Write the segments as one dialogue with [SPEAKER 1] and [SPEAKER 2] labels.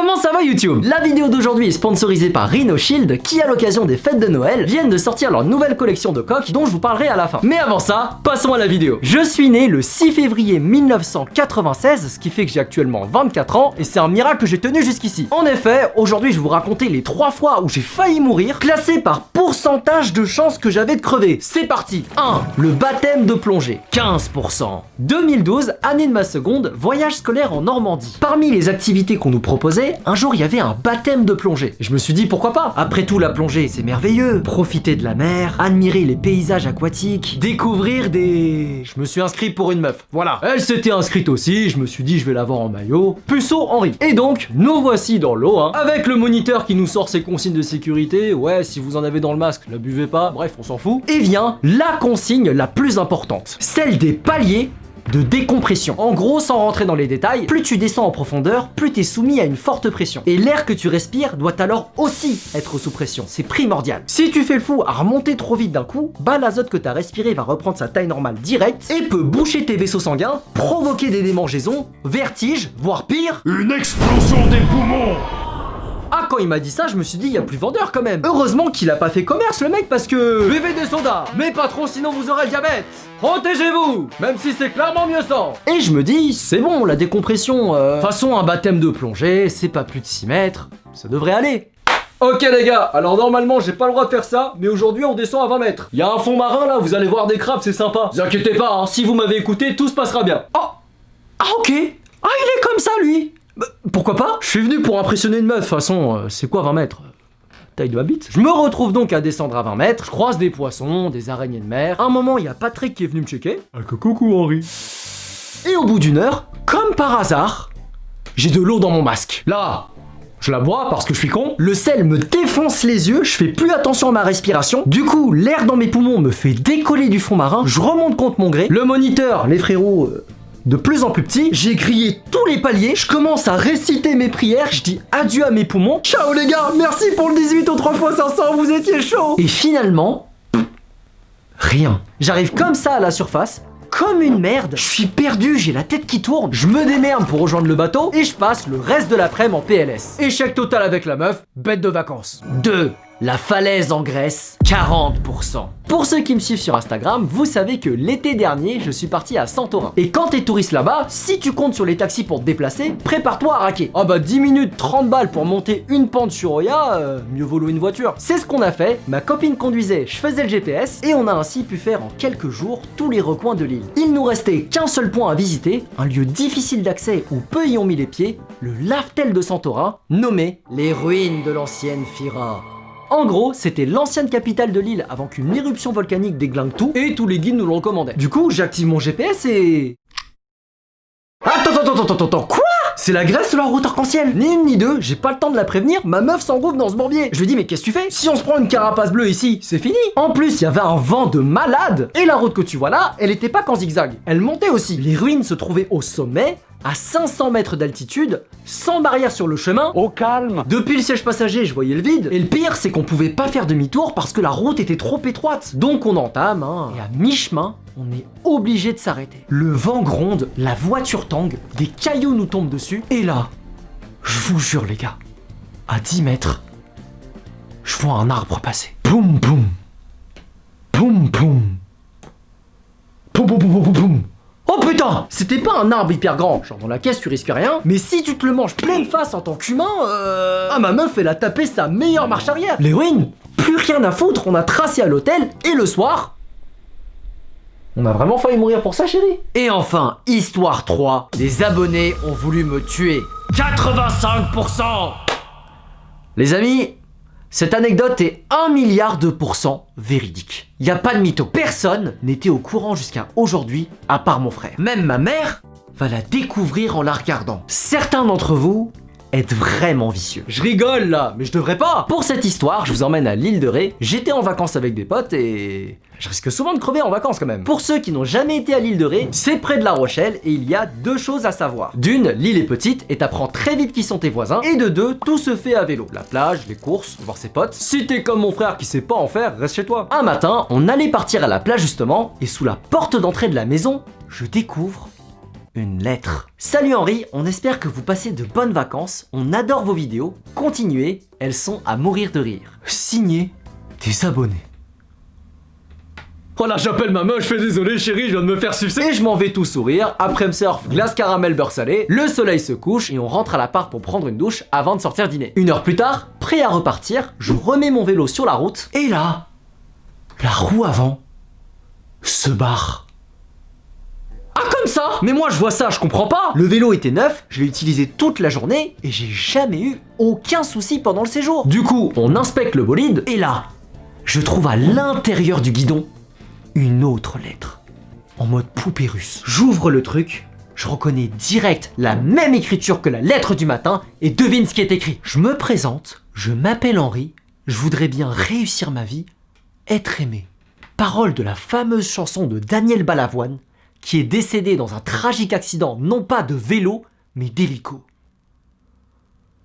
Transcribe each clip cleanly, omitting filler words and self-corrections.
[SPEAKER 1] Comment ça va YouTube? La vidéo d'aujourd'hui est sponsorisée par Rhino Shield qui, à l'occasion des fêtes de Noël, viennent de sortir leur nouvelle collection de coques dont je vous parlerai à la fin. Mais avant ça, passons à la vidéo. Je suis né le 6 février 1996, ce qui fait que j'ai actuellement 24 ans et c'est un miracle que j'ai tenu jusqu'ici. En effet, aujourd'hui je vais vous raconter les 3 fois où j'ai failli mourir, classé par pourcentage de chances que j'avais de crever. C'est parti. 1. Le baptême de plongée, 15%. 2012, année de ma seconde, voyage scolaire en Normandie. Parmi les activités qu'on nous proposait, un jour il y avait un baptême de plongée. Et je me suis dit pourquoi pas. Après tout, la plongée c'est merveilleux. Profiter de la mer, admirer les paysages aquatiques, découvrir des... Je me suis inscrit pour une meuf. Voilà. Elle s'était inscrite aussi, je me suis dit je vais la voir en maillot. Puceau Henri. Et donc, nous voici dans l'eau, hein, avec le moniteur qui nous sort ses consignes de sécurité. Ouais, si vous en avez dans le masque, ne buvez pas. Bref, on s'en fout. Et vient la consigne la plus importante. Celle des paliers de décompression. En gros, sans rentrer dans les détails, plus tu descends en profondeur, plus tu es soumis à une forte pression. Et l'air que tu respires doit alors aussi être sous pression. C'est primordial. Si tu fais le fou à remonter trop vite d'un coup, bah l'azote que tu as respiré va reprendre sa taille normale directe et peut boucher tes vaisseaux sanguins, provoquer des démangeaisons, vertiges, voire pire,
[SPEAKER 2] une explosion des poumons.
[SPEAKER 1] Ah, quand il m'a dit ça, je me suis dit, il y a plus vendeur quand même. Heureusement qu'il a pas fait commerce, le mec, parce que... Buvez des sodas, mais pas trop, sinon vous aurez le diabète. Protégez-vous, même si c'est clairement mieux sans. Et je me dis, c'est bon, la décompression, façon un baptême de plongée, c'est pas plus de 6 mètres, ça devrait aller. Ok les gars, alors normalement j'ai pas le droit de faire ça, mais aujourd'hui on descend à 20 mètres. Il y a un fond marin là, vous allez voir des crabes, c'est sympa. Vous inquiétez pas, hein, si vous m'avez écouté, tout se passera bien. Oh. Ah ok. Ah il est comme ça lui. Bah, pourquoi pas? Je suis venu pour impressionner une meuf, de toute façon, c'est quoi 20 mètres? Taille de ma bite. Je me retrouve donc à descendre à 20 mètres, je croise des poissons, des araignées de mer. À un moment, il y a Patrick qui est venu me checker.
[SPEAKER 2] Ah, coucou Henri.
[SPEAKER 1] Et au bout d'une heure, comme par hasard, j'ai de l'eau dans mon masque. Là, je la bois parce que je suis con. Le sel me défonce les yeux, je fais plus attention à ma respiration. Du coup, l'air dans mes poumons me fait décoller du fond marin. Je remonte contre mon gré. Le moniteur, les frérots... de plus en plus petit, j'ai grillé tous les paliers, je commence à réciter mes prières, je dis adieu à mes poumons. Ciao les gars, merci pour le 18 au 3x500, vous étiez chaud. Et finalement, rien. J'arrive comme ça à la surface, comme une merde, je suis perdu, j'ai la tête qui tourne, je me démerde pour rejoindre le bateau et je passe le reste de l'après-midi en PLS. Échec total avec la meuf, bête de vacances. 2. La falaise en Grèce, 40%. Pour ceux qui me suivent sur Instagram, vous savez que l'été dernier, je suis parti à Santorin. Et quand t'es touriste là-bas, si tu comptes sur les taxis pour te déplacer, prépare-toi à raquer. Ah bah 10 minutes, 30 balles pour monter une pente sur Oya, mieux vaut louer une voiture. C'est ce qu'on a fait, ma copine conduisait, je faisais le GPS, et on a ainsi pu faire en quelques jours tous les recoins de l'île. Il nous restait qu'un seul point à visiter, un lieu difficile d'accès où peu y ont mis les pieds, le Laftel de Santorin, nommé les ruines de l'ancienne Fira. En gros, c'était l'ancienne capitale de l'île avant qu'une éruption volcanique déglingue tout, et tous les guides nous le recommandaient. Du coup, j'active mon GPS et... Attends, quoi? C'est la Grèce ou la route arc-en-ciel? Ni une ni deux, j'ai pas le temps de la prévenir, ma meuf s'engouffre dans ce bourbier. Je lui dis mais qu'est-ce que tu fais? Si on se prend une carapace bleue ici, c'est fini. En plus, il y avait un vent de malade, et la route que tu vois là, elle était pas qu'en zigzag, elle montait aussi. Les ruines se trouvaient au sommet, à 500 mètres d'altitude, sans barrière sur le chemin.
[SPEAKER 2] Au calme.
[SPEAKER 1] Depuis le siège passager, je voyais le vide. Et le pire, c'est qu'on pouvait pas faire demi-tour parce que la route était trop étroite. Donc on entame, hein, et à mi-chemin, on est obligé de s'arrêter. Le vent gronde, la voiture tangue, des cailloux nous tombent dessus. Et là, je vous jure les gars, à 10 mètres, je vois un arbre passer. Boum boum. Boum boum. Boum boum boum boum boum. Oh putain! C'était pas un arbre hyper grand, genre dans la caisse tu risques rien, mais si tu te le manges pleine face en tant qu'humain, Ah ma meuf elle a tapé sa meilleure marche arrière. Les ruines, plus rien à foutre, on a tracé à l'hôtel, et le soir... On a vraiment failli mourir pour ça chérie. Et enfin, histoire 3, des abonnés ont voulu me tuer. 85%! Les amis... Cette anecdote est 1 milliard de % véridique. Y a pas de mytho. Personne n'était au courant jusqu'à aujourd'hui, à part mon frère. Même ma mère va la découvrir en la regardant. Certains d'entre vous êtes vraiment vicieux. Je rigole là, mais je devrais pas. Pour cette histoire, je vous emmène à l'île de Ré. J'étais en vacances avec des potes et... je risque souvent de crever en vacances quand même. Pour ceux qui n'ont jamais été à l'île de Ré, c'est près de La Rochelle et il y a 2 choses à savoir. D'une, l'île est petite et t'apprends très vite qui sont tes voisins. Et de 2, tout se fait à vélo. La plage, les courses, voir ses potes. Si t'es comme mon frère qui sait pas en faire, reste chez toi. Un matin, on allait partir à la plage justement et sous la porte d'entrée de la maison, je découvre une lettre. Salut Henri, on espère que vous passez de bonnes vacances, on adore vos vidéos, continuez, elles sont à mourir de rire. Signé des abonnés.
[SPEAKER 2] Oh là, j'appelle ma meuf, je fais désolé chérie, je viens de me faire sucer.
[SPEAKER 1] Et je m'en vais tout sourire, après me surf, glace caramel beurre salé, le soleil se couche et on rentre à l'appart pour prendre une douche avant de sortir dîner. 1 heure plus tard, prêt à repartir, je remets mon vélo sur la route et là, la roue avant se barre. Ah comme ça? Mais moi je vois ça, je comprends pas. Le vélo était neuf, je l'ai utilisé toute la journée et j'ai jamais eu aucun souci pendant le séjour. Du coup, on inspecte le bolide et là, je trouve à l'intérieur du guidon une autre lettre, en mode poupée russe. J'ouvre le truc, je reconnais direct la même écriture que la lettre du matin et devine ce qui est écrit. Je me présente, je m'appelle Henri, je voudrais bien réussir ma vie, être aimé. Parole de la fameuse chanson de Daniel Balavoine, qui est décédé dans un tragique accident non pas de vélo, mais d'hélico.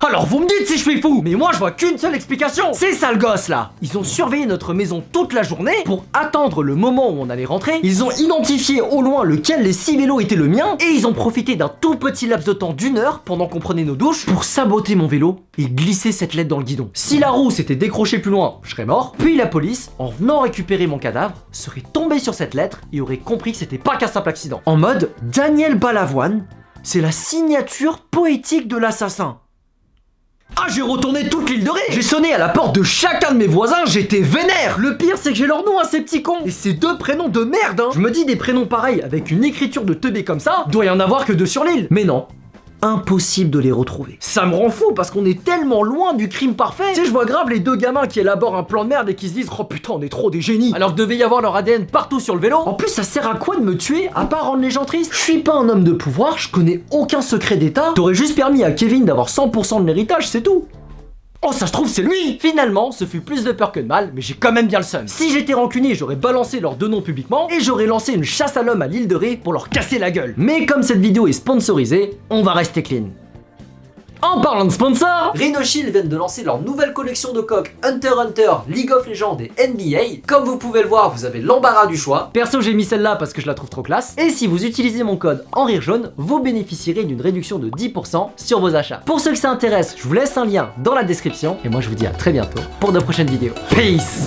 [SPEAKER 1] Alors vous me dites si je suis fou, mais moi je vois qu'une seule explication. Ces sales gosses là, ils ont surveillé notre maison toute la journée pour attendre le moment où on allait rentrer. Ils ont identifié au loin lequel des 6 vélos était le mien et ils ont profité d'un tout petit laps de temps d'1 heure pendant qu'on prenait nos douches pour saboter mon vélo et glisser cette lettre dans le guidon. Si la roue s'était décrochée plus loin, je serais mort. Puis la police, en venant récupérer mon cadavre, serait tombée sur cette lettre et aurait compris que c'était pas qu'un simple accident. En mode Daniel Balavoine, c'est la signature poétique de l'assassin. Ah, j'ai retourné toute l'île de Ré. J'ai sonné à la porte de chacun de mes voisins, j'étais vénère. Le pire, c'est que j'ai leur nom à ces petits cons. Et c'est 2 prénoms de merde, hein. Je me dis des prénoms pareils avec une écriture de teubé comme ça, doit y en avoir que 2 sur l'île. Mais non. Impossible de les retrouver. Ça me rend fou parce qu'on est tellement loin du crime parfait. Tu sais, je vois grave les 2 gamins qui élaborent un plan de merde et qui se disent oh putain, on est trop des génies. Alors que devait y avoir leur ADN partout sur le vélo. En plus, ça sert à quoi de me tuer à part rendre les gens tristes? Je suis pas un homme de pouvoir, je connais aucun secret d'état. T'aurais juste permis à Kevin d'avoir 100% de l'héritage, c'est tout. Oh, ça se trouve, c'est lui! Finalement, ce fut plus de peur que de mal, mais j'ai quand même bien le seum. Si j'étais rancunier, j'aurais balancé leurs 2 noms publiquement et j'aurais lancé une chasse à l'homme à l'île de Ré pour leur casser la gueule. Mais comme cette vidéo est sponsorisée, on va rester clean. En parlant de sponsor, Rhinoshield viennent de lancer leur nouvelle collection de coques Hunter x Hunter, League of Legends et NBA. Comme vous pouvez le voir, vous avez l'embarras du choix. Perso, j'ai mis celle-là parce que je la trouve trop classe. Et si vous utilisez mon code en rire jaune, vous bénéficierez d'une réduction de 10% sur vos achats. Pour ceux que ça intéresse, je vous laisse un lien dans la description. Et moi, je vous dis à très bientôt pour de prochaines vidéos. Peace!